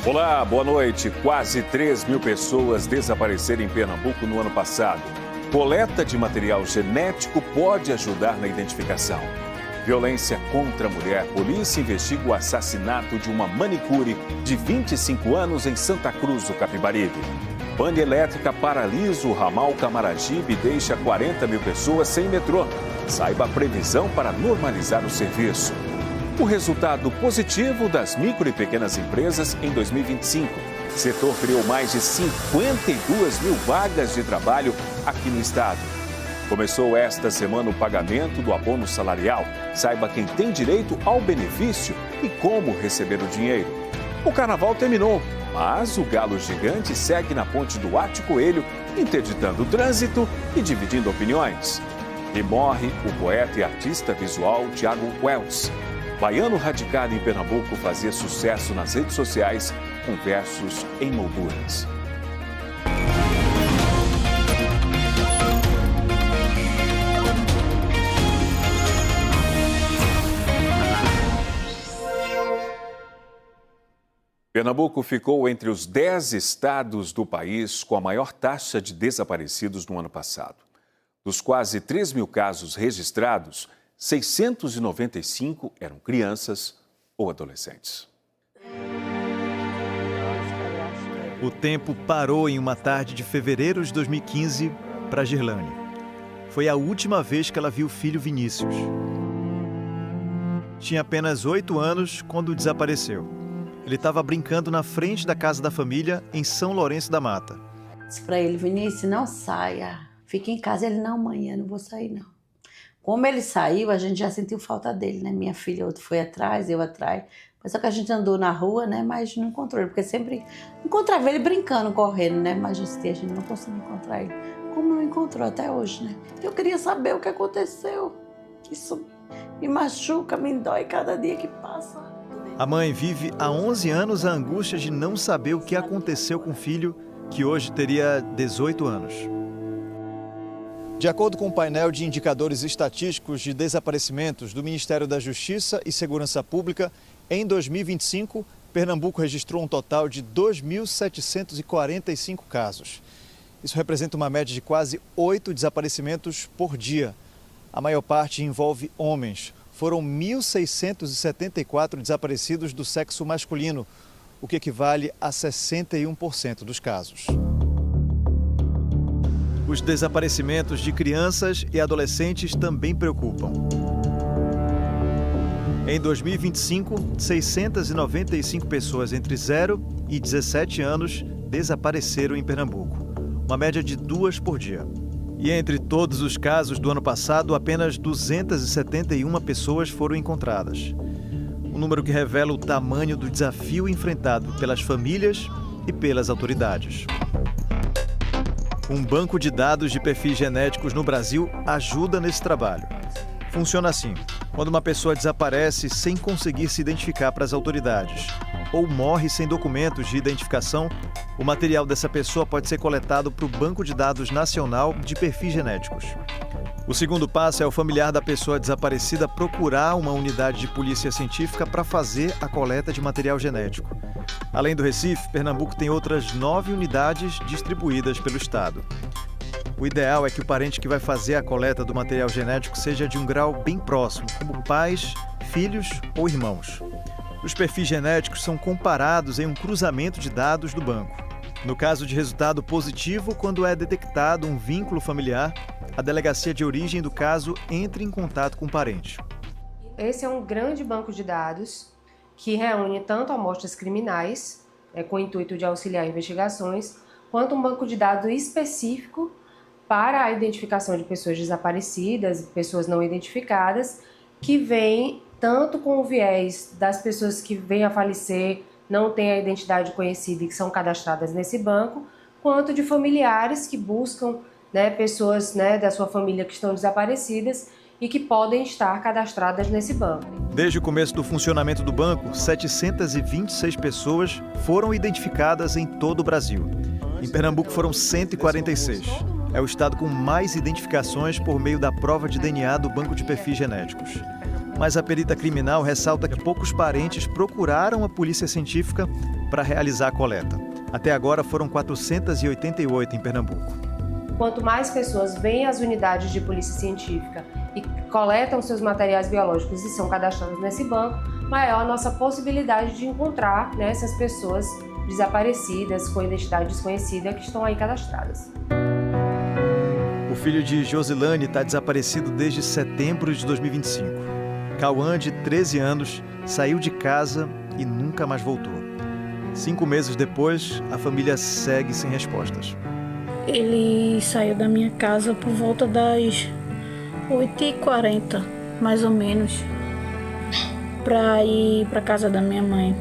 Olá, boa noite. Quase 3 mil pessoas desapareceram em Pernambuco no ano passado. Coleta de material genético pode ajudar na identificação. Violência contra a mulher. Polícia investiga o assassinato de uma manicure de 25 anos em Santa Cruz do Capibaribe. Pane elétrica paralisa o ramal Camaragibe e deixa 40 mil pessoas sem metrô. Saiba a previsão para normalizar o serviço. O resultado positivo das micro e pequenas empresas em 2025. O setor criou mais de 52 mil vagas de trabalho aqui no estado. Começou esta semana o pagamento do abono salarial. Saiba quem tem direito ao benefício e como receber o dinheiro. O carnaval terminou, mas o galo gigante segue na ponte do Átio Coelho, interditando o trânsito e dividindo opiniões. E morre o poeta e artista visual Tiago Wells. Baiano radicado em Pernambuco fazia sucesso nas redes sociais com versos em molduras. Pernambuco ficou entre os 10 estados do país com a maior taxa de desaparecidos no ano passado. Dos quase 3 mil casos registrados, 695 eram crianças ou adolescentes. O tempo parou em uma tarde de fevereiro de 2015 para Girlane. Foi a última vez que ela viu o filho Vinícius. Tinha apenas 8 anos quando desapareceu. Ele estava brincando na frente da casa da família em São Lourenço da Mata. Disse para ele: Vinícius, não saia, fica em casa. Ele: não, mãe, eu não vou sair não. Como ele saiu, a gente já sentiu falta dele, né? Minha filha foi atrás, eu atrás. Só que a gente andou na rua, né? Mas não encontrou ele, porque sempre encontrava ele brincando, correndo, né? Mas a gente não conseguiu encontrar ele. Como não encontrou até hoje, né? Eu queria saber o que aconteceu. Isso me machuca, me dói cada dia que passa. A mãe vive há 11 anos a angústia de não saber o que aconteceu com o filho, que hoje teria 18 anos. De acordo com o painel de indicadores estatísticos de desaparecimentos do Ministério da Justiça e Segurança Pública, em 2025, Pernambuco registrou um total de 2.745 casos. Isso representa uma média de quase 8 desaparecimentos por dia. A maior parte envolve homens. Foram 1.674 desaparecidos do sexo masculino, o que equivale a 61% dos casos. Os desaparecimentos de crianças e adolescentes também preocupam. Em 2025, 695 pessoas entre 0 e 17 anos desapareceram em Pernambuco, uma média de 2 por dia. E entre todos os casos do ano passado, apenas 271 pessoas foram encontradas. Um número que revela o tamanho do desafio enfrentado pelas famílias e pelas autoridades. Um banco de dados de perfis genéticos no Brasil ajuda nesse trabalho. Funciona assim: quando uma pessoa desaparece sem conseguir se identificar para as autoridades ou morre sem documentos de identificação, o material dessa pessoa pode ser coletado para o Banco de Dados Nacional de Perfis Genéticos. O segundo passo é o familiar da pessoa desaparecida procurar uma unidade de polícia científica para fazer a coleta de material genético. Além do Recife, Pernambuco tem outras 9 unidades distribuídas pelo estado. O ideal é que o parente que vai fazer a coleta do material genético seja de um grau bem próximo, como pais, filhos ou irmãos. Os perfis genéticos são comparados em um cruzamento de dados do banco. No caso de resultado positivo, quando é detectado um vínculo familiar, a delegacia de origem do caso entra em contato com o parente. Esse é um grande banco de dados que reúne tanto amostras criminais, com o intuito de auxiliar investigações, quanto um banco de dados específico para a identificação de pessoas desaparecidas, pessoas não identificadas, que vem tanto com o viés das pessoas que vêm a falecer, não têm a identidade conhecida e que são cadastradas nesse banco, quanto de familiares que buscam pessoas da sua família que estão desaparecidas e que podem estar cadastradas nesse banco. Desde o começo do funcionamento do banco, 726 pessoas foram identificadas em todo o Brasil. Em Pernambuco foram 146. É o estado com mais identificações por meio da prova de DNA do Banco de Perfis Genéticos. Mas a perita criminal ressalta que poucos parentes procuraram a polícia científica para realizar a coleta. Até agora foram 488 em Pernambuco. Quanto mais pessoas vêm às unidades de polícia científica e coletam seus materiais biológicos e são cadastrados nesse banco, maior a nossa possibilidade de encontrar, né, essas pessoas desaparecidas, com identidade desconhecida, que estão aí cadastradas. O filho de Josilane está desaparecido desde setembro de 2025. Cauã, de 13 anos, saiu de casa e nunca mais voltou. 5 meses depois, a família segue sem respostas. Ele saiu da minha casa por volta das 8h40, mais ou menos, para ir para casa da minha mãe,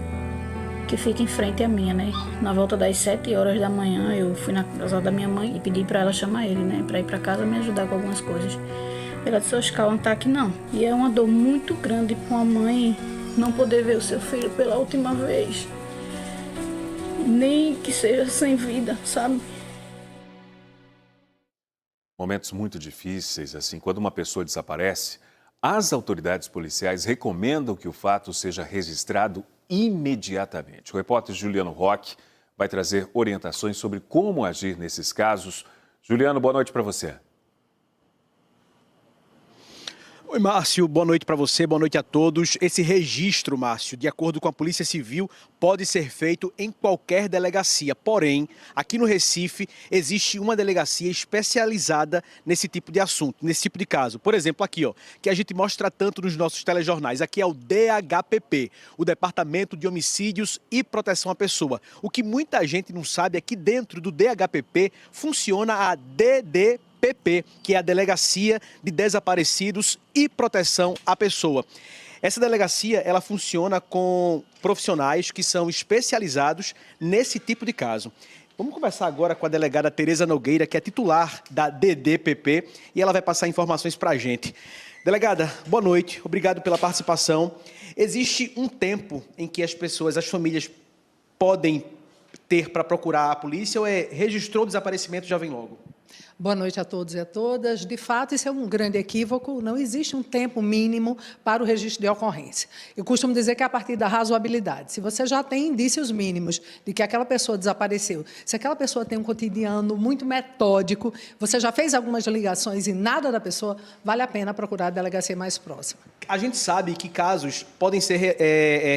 que fica em frente à minha, né? Na volta das 7 horas da manhã, eu fui na casa da minha mãe e pedi para ela chamar ele, né? Para ir para casa me ajudar com algumas coisas. Ela disse: Oscar, não tá aqui não. E é uma dor muito grande para uma mãe não poder ver o seu filho pela última vez. Nem que seja sem vida, sabe? Momentos muito difíceis, assim, quando uma pessoa desaparece, as autoridades policiais recomendam que o fato seja registrado imediatamente. O repórter Juliano Roque vai trazer orientações sobre como agir nesses casos. Juliano, boa noite para você. Oi, Márcio, boa noite para você, boa noite a todos. Esse registro, Márcio, de acordo com a Polícia Civil, pode ser feito em qualquer delegacia. Porém, aqui no Recife, existe uma delegacia especializada nesse tipo de assunto, nesse tipo de caso. Por exemplo, aqui, ó, que a gente mostra tanto nos nossos telejornais. Aqui é o DHPP, o Departamento de Homicídios e Proteção à Pessoa. O que muita gente não sabe é que dentro do DHPP funciona a DDPP, que é a Delegacia de Desaparecidos e Proteção à Pessoa. Essa delegacia, ela funciona com profissionais que são especializados nesse tipo de caso. Vamos conversar agora com a delegada Tereza Nogueira, que é titular da DDPP, e ela vai passar informações para a gente. Delegada, boa noite, obrigado pela participação. Existe um tempo em que as pessoas, as famílias, podem ter para procurar a polícia ou registrou o desaparecimento já vem logo? Boa noite a todos e a todas. De fato, isso é um grande equívoco. Não existe um tempo mínimo para o registro de ocorrência. Eu costumo dizer que é a partir da razoabilidade. Se você já tem indícios mínimos de que aquela pessoa desapareceu, se aquela pessoa tem um cotidiano muito metódico, você já fez algumas ligações e nada da pessoa, vale a pena procurar a delegacia mais próxima. A gente sabe que casos podem ser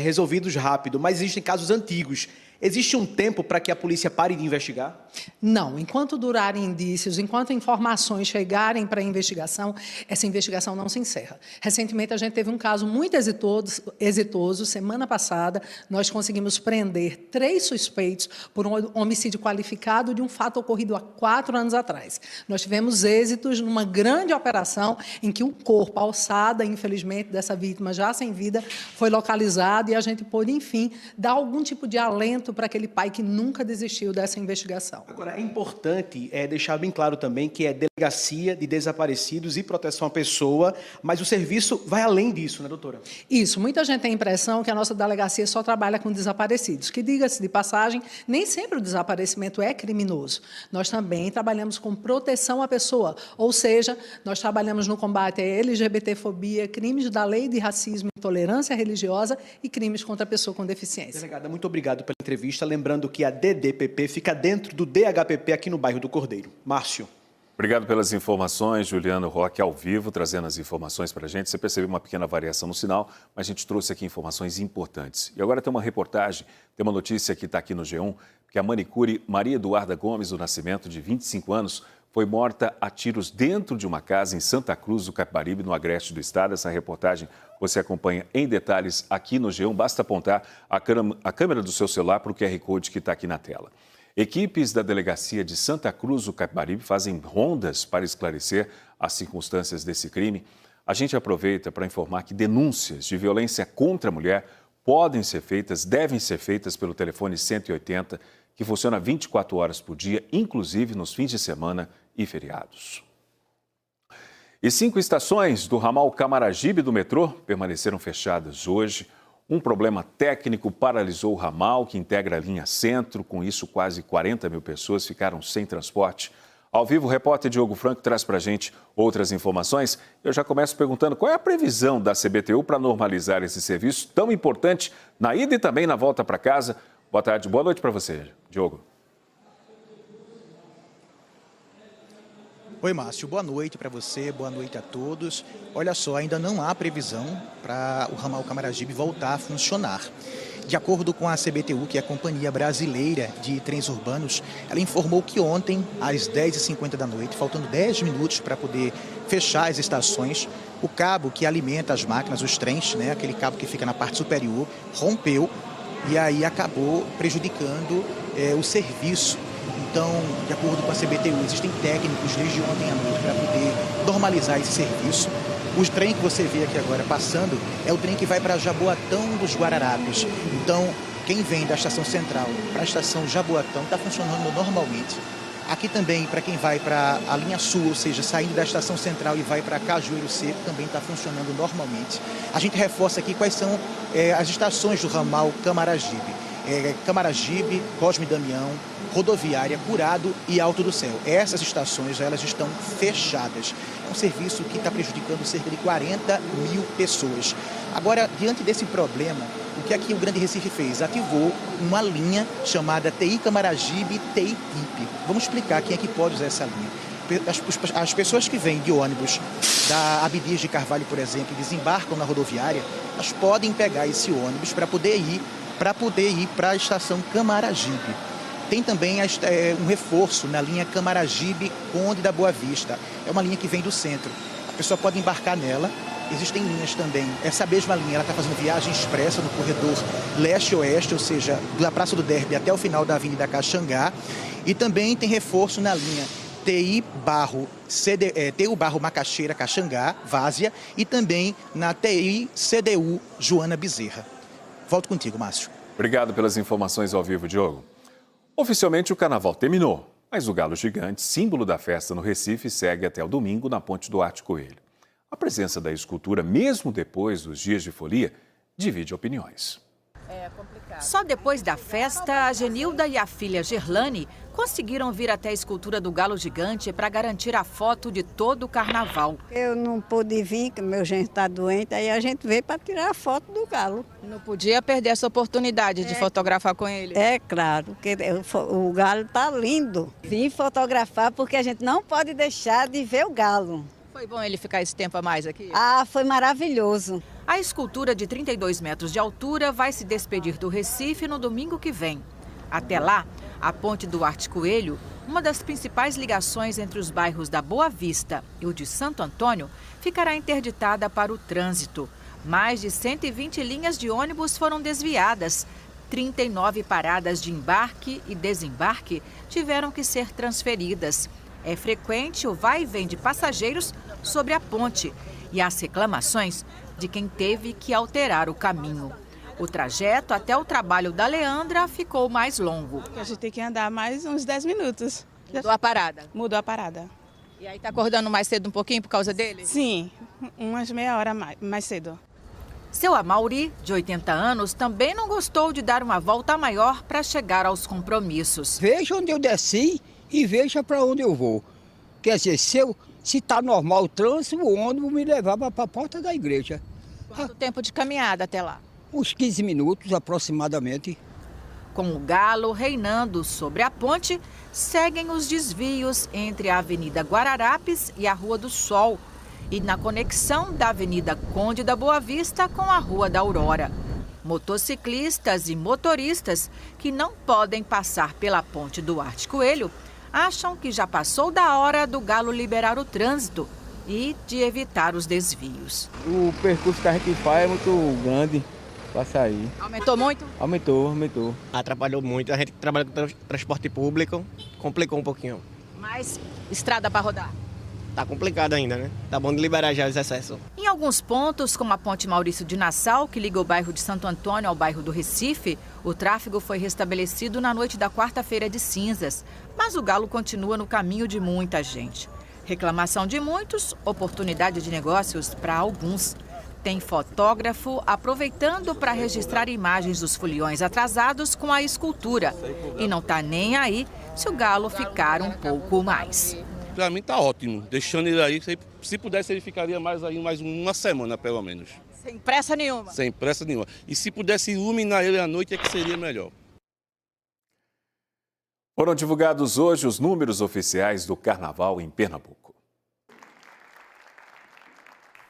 resolvidos rápido, mas existem casos antigos. Existe um tempo para que a polícia pare de investigar? Não. Enquanto durarem indícios, enquanto informações chegarem para a investigação, essa investigação não se encerra. Recentemente, a gente teve um caso muito exitoso. Semana passada, nós conseguimos prender 3 suspeitos por um homicídio qualificado de um fato ocorrido há 4 anos atrás. Nós tivemos êxitos numa grande operação em que o corpo, a alçada, infelizmente, dessa vítima já sem vida, foi localizado e a gente pôde, enfim, dar algum tipo de alento para aquele pai que nunca desistiu dessa investigação. Agora, é importante deixar bem claro também que é Delegacia de Desaparecidos e Proteção à Pessoa, mas o serviço vai além disso, né, doutora? Isso. Muita gente tem a impressão que a nossa delegacia só trabalha com desaparecidos, que, diga-se de passagem, nem sempre o desaparecimento é criminoso. Nós também trabalhamos com proteção à pessoa, ou seja, nós trabalhamos no combate à LGBTfobia, crimes da lei de racismo, intolerância religiosa e crimes contra a pessoa com deficiência. Delegada, muito obrigado pela entrevista. Lembrando que a DDPP fica dentro do DHPP aqui no bairro do Cordeiro. Márcio. Obrigado pelas informações, Juliano Roque, ao vivo, trazendo as informações para a gente. Você percebeu uma pequena variação no sinal, mas a gente trouxe aqui informações importantes. E agora tem uma reportagem, tem uma notícia que está aqui no G1, que a manicure Maria Eduarda Gomes do Nascimento, de 25 anos, foi morta a tiros dentro de uma casa em Santa Cruz do Capibaribe, no agreste do estado. Essa reportagem você acompanha em detalhes aqui no G1. Basta apontar a câmera do seu celular para o QR Code que está aqui na tela. Equipes da Delegacia de Santa Cruz do Capibaribe fazem rondas para esclarecer as circunstâncias desse crime. A gente aproveita para informar que denúncias de violência contra a mulher podem ser feitas, devem ser feitas pelo telefone 180, que funciona 24 horas por dia, inclusive nos fins de semana e feriados. E 5 estações do ramal Camaragibe do metrô permaneceram fechadas hoje. Um problema técnico paralisou o ramal, que integra a linha Centro. Com isso, quase 40 mil pessoas ficaram sem transporte. Ao vivo, o repórter Diogo Franco traz para a gente outras informações. Eu já começo perguntando qual é a previsão da CBTU para normalizar esse serviço tão importante na ida e também na volta para casa. Boa tarde, boa noite para você, Diogo. Oi, Márcio, boa noite para você, boa noite a todos. Olha só, ainda não há previsão para o ramal Camaragibe voltar a funcionar. De acordo com a CBTU, que é a Companhia Brasileira de Trens Urbanos, ela informou que ontem, às 10h50 da noite, faltando 10 minutos para poder fechar as estações, o cabo que alimenta as máquinas, os trens, né, aquele cabo que fica na parte superior, rompeu e aí acabou prejudicando o serviço. Então, de acordo com a CBTU, existem técnicos desde ontem à noite para poder normalizar esse serviço. O trem que você vê aqui agora passando é o trem que vai para Jaboatão dos Guararapes. Então, quem vem da estação central para a estação Jaboatão está funcionando normalmente. Aqui também, para quem vai para a linha sul, ou seja, saindo da estação central e vai para Cajueiro Seco, também está funcionando normalmente. A gente reforça aqui quais são as estações do ramal Camaragibe. Camaragibe, Cosme Damião, Rodoviária, Curado e Alto do Céu. Essas estações, elas estão fechadas. É um serviço que está prejudicando cerca de 40 mil pessoas. Agora, diante desse problema, o que aqui o Grande Recife fez? Ativou uma linha chamada TI Camaragibe, TI TIP. Vamos explicar quem é que pode usar essa linha. As pessoas que vêm de ônibus da Abdias de Carvalho, por exemplo, e desembarcam na rodoviária, elas podem pegar esse ônibus para poder ir para a estação Camaragibe. Tem também um reforço na linha Camaragibe, Conde da Boa Vista. É uma linha que vem do centro. A pessoa pode embarcar nela. Existem linhas também. Essa mesma linha está fazendo viagem expressa no corredor leste-oeste, ou seja, da Praça do Derby até o final da Avenida Caxangá. E também tem reforço na linha TI Barro Macaxeira Caxangá, Várzea, e também na TI CDU Joana Bezerra. Volto contigo, Márcio. Obrigado pelas informações ao vivo, Diogo. Oficialmente o carnaval terminou, mas o galo gigante, símbolo da festa no Recife, segue até o domingo na Ponte Duarte Coelho. A presença da escultura, mesmo depois dos dias de folia, divide opiniões. Só depois da festa, a Genilda e a filha Gerlane conseguiram vir até a escultura do galo gigante para garantir a foto de todo o carnaval. Eu não pude vir, porque meu genro está doente, aí a gente veio para tirar a foto do galo. Não podia perder essa oportunidade de fotografar com ele. É claro, porque o galo está lindo. Vim fotografar porque a gente não pode deixar de ver o galo. Foi bom ele ficar esse tempo a mais aqui? Ah, foi maravilhoso. A escultura de 32 metros de altura vai se despedir do Recife no domingo que vem. Até lá, a Ponte Duarte Coelho, uma das principais ligações entre os bairros da Boa Vista e o de Santo Antônio, ficará interditada para o trânsito. Mais de 120 linhas de ônibus foram desviadas. 39 paradas de embarque e desembarque tiveram que ser transferidas. É frequente o vai e vem de passageiros sobre a ponte e as reclamações de quem teve que alterar o caminho. O trajeto até o trabalho da Leandra ficou mais longo. A gente tem que andar mais uns 10 minutos. Mudou a parada? Mudou a parada. E aí tá acordando mais cedo um pouquinho por causa dele? Sim, umas meia hora mais cedo. Seu Amauri, de 80 anos, também não gostou de dar uma volta maior para chegar aos compromissos. Veja onde eu desci e veja para onde eu vou. Quer dizer, se está normal o trânsito, o ônibus me levava para a porta da igreja. Quanto tempo de caminhada até lá? Uns 15 minutos aproximadamente. Com o galo reinando sobre a ponte, seguem os desvios entre a Avenida Guararapes e a Rua do Sol e na conexão da Avenida Conde da Boa Vista com a Rua da Aurora. Motociclistas e motoristas que não podem passar pela Ponte Duarte Coelho acham que já passou da hora do galo liberar o trânsito e de evitar os desvios. O percurso que a gente faz é muito grande para sair. Aumentou muito? Aumentou. Atrapalhou muito. A gente trabalha com transporte público, complicou um pouquinho. Mais estrada para rodar? Tá complicado ainda, né? Tá bom de liberar já os excessos. Em alguns pontos, como a Ponte Maurício de Nassau, que liga o bairro de Santo Antônio ao bairro do Recife, o tráfego foi restabelecido na noite da quarta-feira de cinzas. Mas o galo continua no caminho de muita gente. Reclamação de muitos, oportunidade de negócios para alguns. Tem fotógrafo aproveitando para registrar imagens dos foliões atrasados com a escultura. E não está nem aí se o Galo ficar um pouco mais. Para mim está ótimo, deixando ele aí, se pudesse ele ficaria mais uma semana pelo menos. Sem pressa nenhuma? Sem pressa nenhuma. E se pudesse iluminar ele à noite é que seria melhor. Foram divulgados hoje os números oficiais do Carnaval em Pernambuco.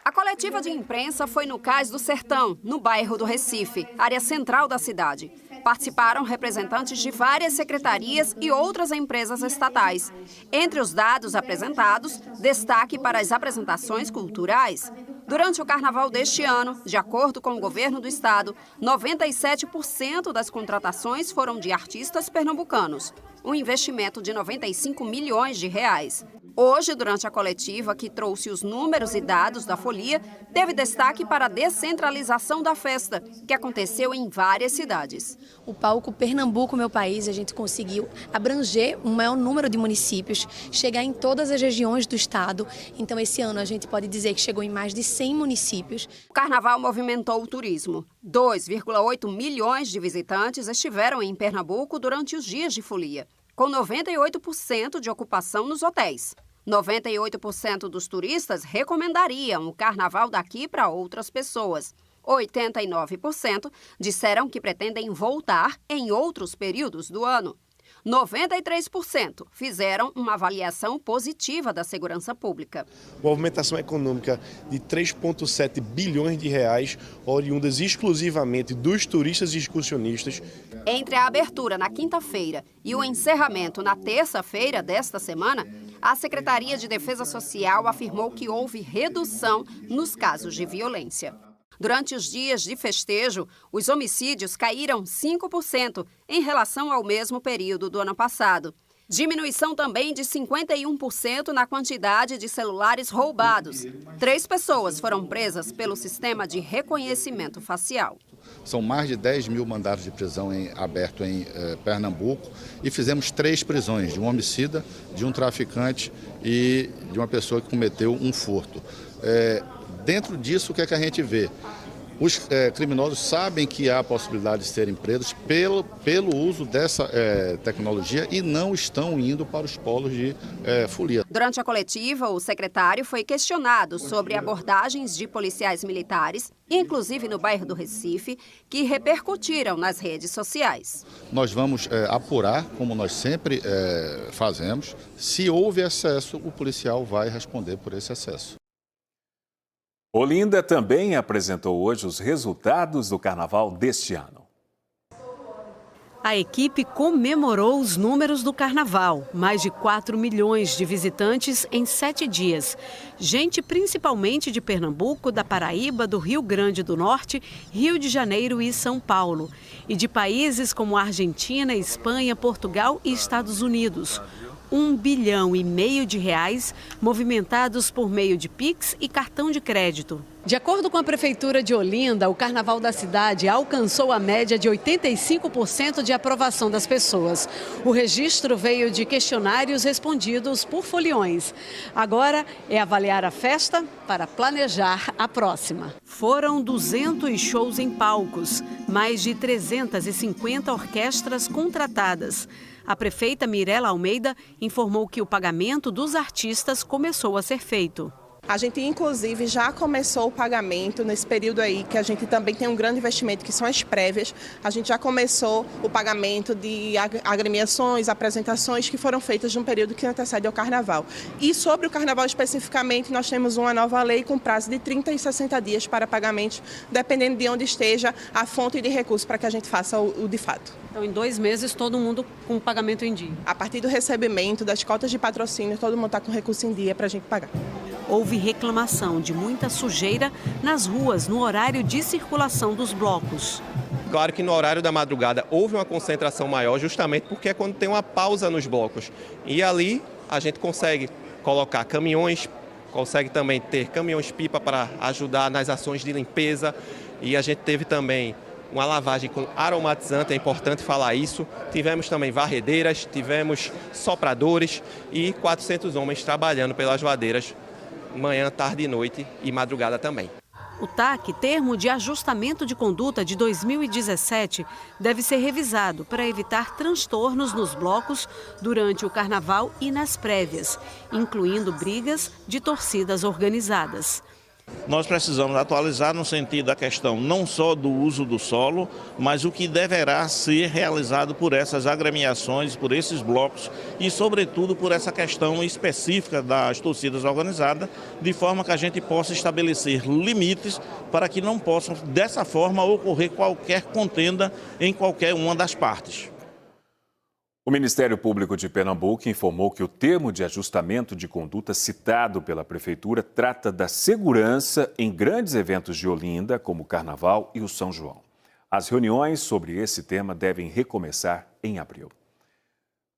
A coletiva de imprensa foi no Cais do Sertão, no bairro do Recife, área central da cidade. Participaram representantes de várias secretarias e outras empresas estatais. Entre os dados apresentados, destaque para as apresentações culturais. Durante o carnaval deste ano, de acordo com o governo do estado, 97% das contratações foram de artistas pernambucanos. Um investimento de 95 milhões de reais. Hoje, durante a coletiva que trouxe os números e dados da folia, teve destaque para a descentralização da festa, que aconteceu em várias cidades. O palco Pernambuco, Meu País, a gente conseguiu abranger um maior número de municípios, chegar em todas as regiões do estado. Então, esse ano a gente pode dizer que chegou em mais de 100 municípios. O carnaval movimentou o turismo. 2,8 milhões de visitantes estiveram em Pernambuco durante os dias de folia, com 98% de ocupação nos hotéis. 98% dos turistas recomendariam o carnaval daqui para outras pessoas. 89% disseram que pretendem voltar em outros períodos do ano. 93% fizeram uma avaliação positiva da segurança pública. Movimentação econômica de 3,7 bilhões de reais, oriundas exclusivamente dos turistas e excursionistas. Entre a abertura na quinta-feira e o encerramento na terça-feira desta semana, a Secretaria de Defesa Social afirmou que houve redução nos casos de violência. Durante os dias de festejo, os homicídios caíram 5% em relação ao mesmo período do ano passado. Diminuição também de 51% na quantidade de celulares roubados. 3 pessoas foram presas pelo sistema de reconhecimento facial. São mais de 10 mil mandados de prisão abertos em Pernambuco e fizemos 3 prisões, de um homicida, de um traficante e de uma pessoa que cometeu um furto. Dentro disso, o que é que a gente vê? Os criminosos sabem que há a possibilidade de serem presos pelo uso dessa tecnologia e não estão indo para os polos de folia. Durante a coletiva, o secretário foi questionado sobre abordagens de policiais militares, inclusive no bairro do Recife, que repercutiram nas redes sociais. Nós vamos apurar, como nós sempre fazemos. Se houve excesso, o policial vai responder por esse excesso. Olinda também apresentou hoje os resultados do carnaval deste ano. A equipe comemorou os números do carnaval. Mais de 4 milhões de visitantes em 7 dias. Gente principalmente de Pernambuco, da Paraíba, do Rio Grande do Norte, Rio de Janeiro e São Paulo. E de países como Argentina, Espanha, Portugal e Estados Unidos. 1,5 bilhão de reais movimentados por meio de Pix e cartão de crédito. De acordo com a Prefeitura de Olinda, o carnaval da cidade alcançou a média de 85% de aprovação das pessoas. O registro veio de questionários respondidos por foliões. Agora é avaliar a festa para planejar a próxima. Foram 200 shows em palcos, mais de 350 orquestras contratadas. A prefeita Mirela Almeida informou que o pagamento dos artistas começou a ser feito. A gente, inclusive, já começou o pagamento nesse período aí, que a gente também tem um grande investimento, que são as prévias. A gente já começou o pagamento de agremiações, apresentações que foram feitas num período que antecede ao Carnaval. E sobre o Carnaval especificamente, nós temos uma nova lei com prazo de 30 e 60 dias para pagamentos, dependendo de onde esteja a fonte de recurso para que a gente faça o de fato. Então, em 2 meses, todo mundo com o pagamento em dia? A partir do recebimento das cotas de patrocínio, todo mundo está com recurso em dia para a gente pagar. Houve reclamação de muita sujeira nas ruas no horário de circulação dos blocos. Claro que no horário da madrugada houve uma concentração maior, justamente porque é quando tem uma pausa nos blocos. E ali a gente consegue colocar caminhões, consegue também ter caminhões-pipa para ajudar nas ações de limpeza. E a gente teve também uma lavagem com aromatizante, é importante falar isso. Tivemos também varredeiras, tivemos sopradores e 400 homens trabalhando pelas ladeiras, manhã, tarde e noite e madrugada também. O TAC, termo de ajustamento de conduta de 2017, deve ser revisado para evitar transtornos nos blocos durante o carnaval e nas prévias, incluindo brigas de torcidas organizadas. Nós precisamos atualizar no sentido da questão não só do uso do solo, mas o que deverá ser realizado por essas agremiações, por esses blocos e, sobretudo, por essa questão específica das torcidas organizadas, de forma que a gente possa estabelecer limites para que não possam, dessa forma, ocorrer qualquer contenda em qualquer uma das partes. O Ministério Público de Pernambuco informou que o termo de ajustamento de conduta citado pela Prefeitura trata da segurança em grandes eventos de Olinda, como o Carnaval e o São João. As reuniões sobre esse tema devem recomeçar em abril.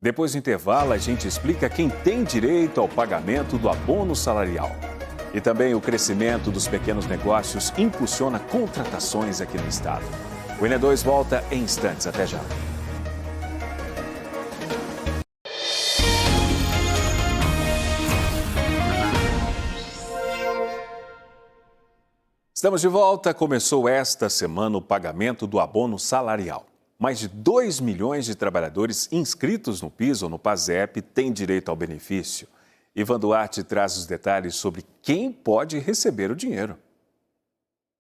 Depois do intervalo, a gente explica quem tem direito ao pagamento do abono salarial. E também o crescimento dos pequenos negócios impulsiona contratações aqui no estado. O Enem2 volta em instantes. Até já. Estamos de volta. Começou esta semana o pagamento do abono salarial. Mais de 2 milhões de trabalhadores inscritos no PIS ou no PASEP têm direito ao benefício. Ivan Duarte traz os detalhes sobre quem pode receber o dinheiro.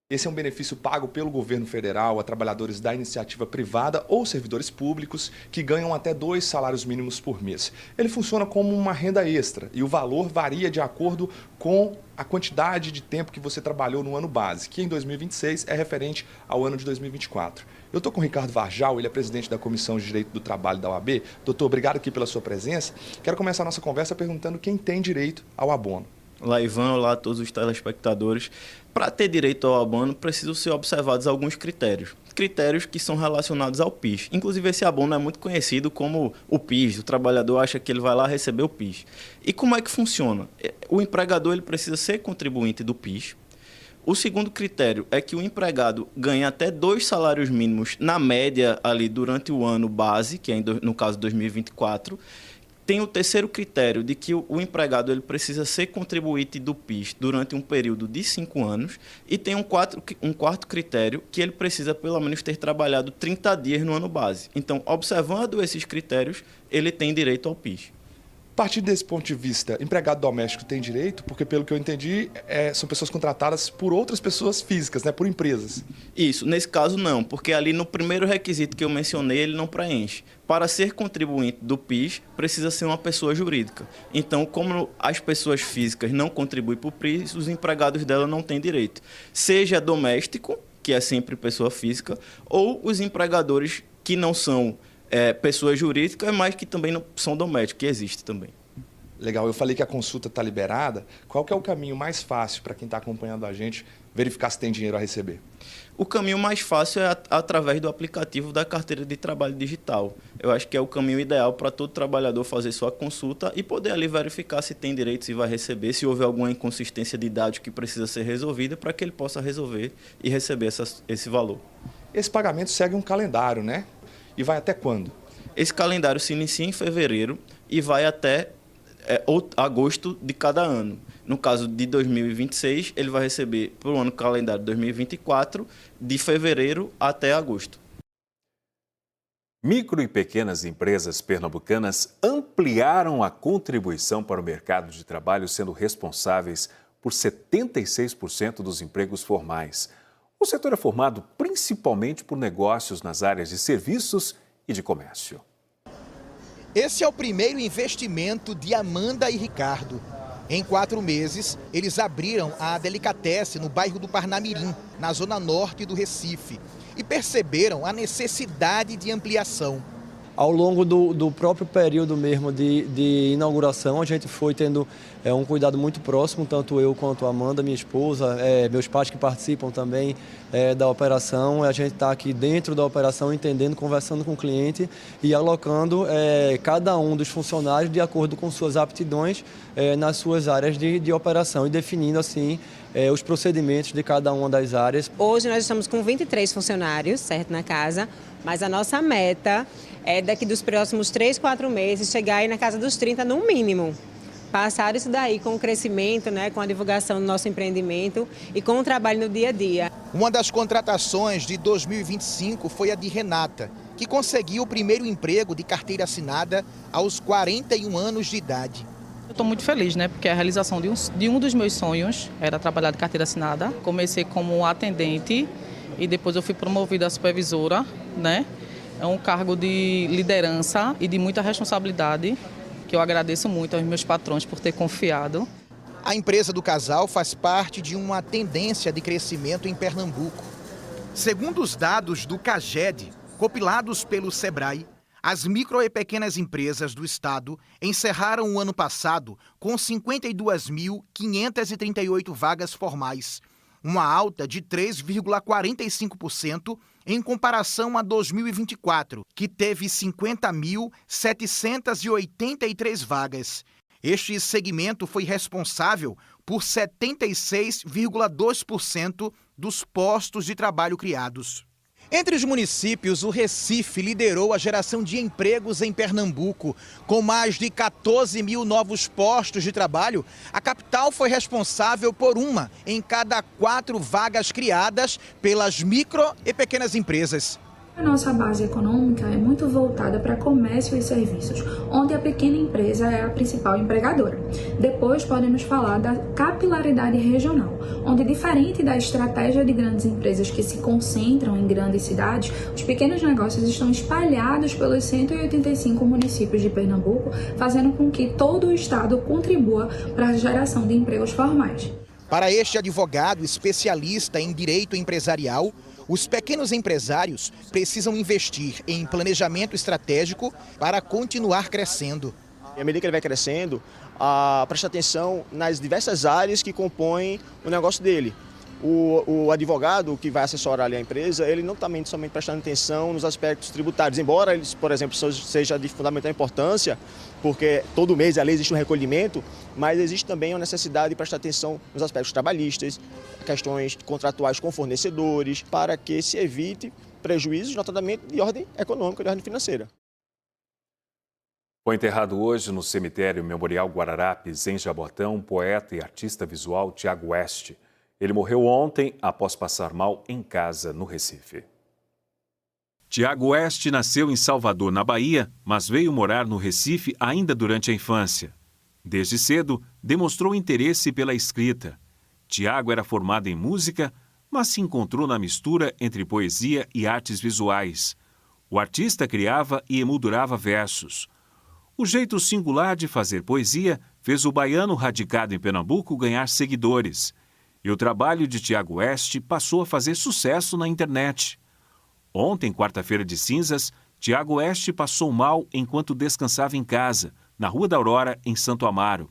Esse é um benefício pago pelo governo federal a trabalhadores da iniciativa privada ou servidores públicos que ganham até 2 salários mínimos por mês. Ele funciona como uma renda extra e o valor varia de acordo com a quantidade de tempo que você trabalhou no ano base, que em 2026 é referente ao ano de 2024. Eu estou com o Ricardo Varjal, ele é presidente da Comissão de Direito do Trabalho da OAB. Doutor, obrigado aqui pela sua presença. Quero começar a nossa conversa perguntando quem tem direito ao abono. Olá, Ivan. Olá a todos os telespectadores. Para ter direito ao abono, precisam ser observados alguns critérios. Critérios que são relacionados ao PIS. Inclusive, esse abono é muito conhecido como o PIS. O trabalhador acha que ele vai lá receber o PIS. E como é que funciona? O empregador ele precisa ser contribuinte do PIS. O segundo critério é que o empregado ganha até 2 salários mínimos na média ali durante o ano base, que é no caso 2024. Tem o terceiro critério de que o empregado ele precisa ser contribuinte do PIS durante um período de 5 anos e tem um quarto critério que ele precisa pelo menos ter trabalhado 30 dias no ano base. Então, observando esses critérios, ele tem direito ao PIS. A partir desse ponto de vista, empregado doméstico tem direito? Porque, pelo que eu entendi, são pessoas contratadas por outras pessoas físicas, né? Por empresas. Isso, nesse caso não, porque ali no primeiro requisito que eu mencionei, ele não preenche. Para ser contribuinte do PIS, precisa ser uma pessoa jurídica. Então, como as pessoas físicas não contribuem para o PIS, os empregados dela não têm direito. Seja doméstico, que é sempre pessoa física, ou os empregadores que não são pessoas jurídicas, mas que também não são domésticos, que existe também. Legal, eu falei que a consulta está liberada. Qual que é o caminho mais fácil para quem está acompanhando a gente verificar se tem dinheiro a receber? O caminho mais fácil é através do aplicativo da carteira de trabalho digital. Eu acho que é o caminho ideal para todo trabalhador fazer sua consulta e poder ali verificar se tem direito, se vai receber, se houve alguma inconsistência de dados que precisa ser resolvida para que ele possa resolver e receber esse valor. Esse pagamento segue um calendário, né? E vai até quando? Esse calendário se inicia em fevereiro e vai até agosto de cada ano. No caso de 2026, ele vai receber para o ano calendário 2024, de fevereiro até agosto. Micro e pequenas empresas pernambucanas ampliaram a contribuição para o mercado de trabalho, sendo responsáveis por 76% dos empregos formais. O setor é formado principalmente por negócios nas áreas de serviços e de comércio. Esse é o primeiro investimento de Amanda e Ricardo. Em 4 meses, eles abriram a Delicatessen no bairro do Parnamirim, na zona norte do Recife, e perceberam a necessidade de ampliação. Ao longo do próprio período mesmo de inauguração, a gente foi tendo um cuidado muito próximo, tanto eu quanto a Amanda, minha esposa, meus pais que participam também da operação. A gente está aqui dentro da operação, entendendo, conversando com o cliente e alocando cada um dos funcionários de acordo com suas aptidões nas suas áreas de operação e definindo assim os procedimentos de cada uma das áreas. Hoje nós estamos com 23 funcionários, certo, na casa, mas a nossa meta é daqui dos próximos 3, 4 meses chegar aí na casa dos 30 no mínimo, passaram isso daí com o crescimento, né, com a divulgação do nosso empreendimento e com o trabalho no dia a dia. Uma das contratações de 2025 foi a de Renata, que conseguiu o primeiro emprego de carteira assinada aos 41 anos de idade. Eu estou muito feliz, né? Porque a realização de um dos meus sonhos era trabalhar de carteira assinada. Comecei como atendente e depois eu fui promovida a supervisora, né? É um cargo de liderança e de muita responsabilidade, que eu agradeço muito aos meus patrões por ter confiado. A empresa do casal faz parte de uma tendência de crescimento em Pernambuco. Segundo os dados do CAGED, compilados pelo SEBRAE, as micro e pequenas empresas do estado encerraram o ano passado com 52.538 vagas formais, uma alta de 3,45% em comparação a 2024, que teve 50.783 vagas. Este segmento foi responsável por 76,2% dos postos de trabalho criados. Entre os municípios, o Recife liderou a geração de empregos em Pernambuco. Com mais de 14 mil novos postos de trabalho, a capital foi responsável por uma em cada 4 vagas criadas pelas micro e pequenas empresas. A nossa base econômica é muito voltada para comércio e serviços, onde a pequena empresa é a principal empregadora. Depois podemos falar da capilaridade regional, onde, diferente da estratégia de grandes empresas que se concentram em grandes cidades, os pequenos negócios estão espalhados pelos 185 municípios de Pernambuco, fazendo com que todo o estado contribua para a geração de empregos formais. Para este advogado especialista em direito empresarial, os pequenos empresários precisam investir em planejamento estratégico para continuar crescendo. À medida que ele vai crescendo, presta atenção nas diversas áreas que compõem o negócio dele. O advogado que vai assessorar ali a empresa, ele não está somente prestando atenção nos aspectos tributários, embora eles, por exemplo, seja de fundamental importância, porque todo mês ali existe um recolhimento, mas existe também a necessidade de prestar atenção nos aspectos trabalhistas, questões contratuais com fornecedores, para que se evite prejuízos, notadamente de ordem econômica, de ordem financeira. Foi enterrado hoje no cemitério Memorial Guararapes, em Jaboatão, o poeta e artista visual Tiago West. Ele morreu ontem após passar mal em casa, no Recife. Tiago West nasceu em Salvador, na Bahia, mas veio morar no Recife ainda durante a infância. Desde cedo, demonstrou interesse pela escrita. Tiago era formado em música, mas se encontrou na mistura entre poesia e artes visuais. O artista criava e emoldurava versos. O jeito singular de fazer poesia fez o baiano radicado em Pernambuco ganhar seguidores. E o trabalho de Tiago West passou a fazer sucesso na internet. Ontem, quarta-feira de cinzas, Tiago West passou mal enquanto descansava em casa, na Rua da Aurora, em Santo Amaro.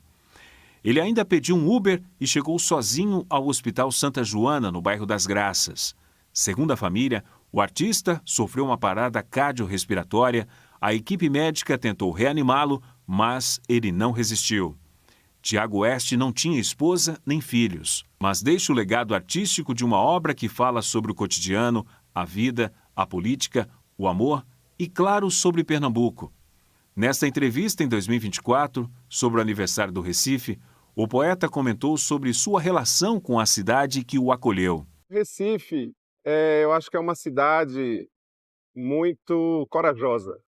Ele ainda pediu um Uber e chegou sozinho ao Hospital Santa Joana, no bairro das Graças. Segundo a família, o artista sofreu uma parada cardiorrespiratória, a equipe médica tentou reanimá-lo, mas ele não resistiu. Tiago West não tinha esposa nem filhos, mas deixa o legado artístico de uma obra que fala sobre o cotidiano, a vida, a política, o amor e, claro, sobre Pernambuco. Nesta entrevista em 2024, sobre o aniversário do Recife, o poeta comentou sobre sua relação com a cidade que o acolheu. Recife, eu acho que é uma cidade muito corajosa.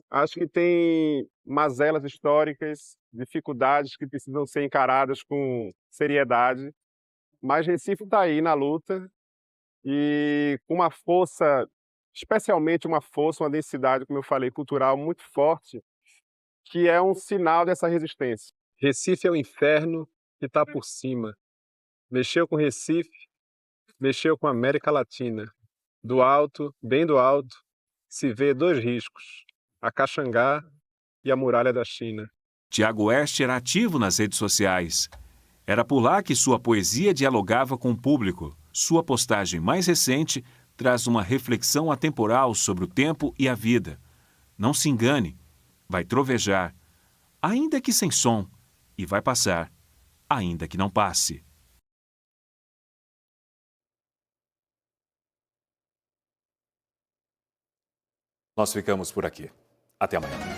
Acho que tem mazelas históricas, dificuldades que precisam ser encaradas com seriedade, mas Recife está aí na luta e com uma força, especialmente uma força, uma densidade, como eu falei, cultural muito forte, que é um sinal dessa resistência. Recife é o inferno que está por cima. Mexeu com Recife, mexeu com a América Latina. Do alto, bem do alto, se vê 2 riscos: a Caxangá e a Muralha da China. Tiago West era ativo nas redes sociais. Era por lá que sua poesia dialogava com o público. Sua postagem mais recente traz uma reflexão atemporal sobre o tempo e a vida. Não se engane, vai trovejar, ainda que sem som, e vai passar, ainda que não passe. Nós ficamos por aqui. Até amanhã.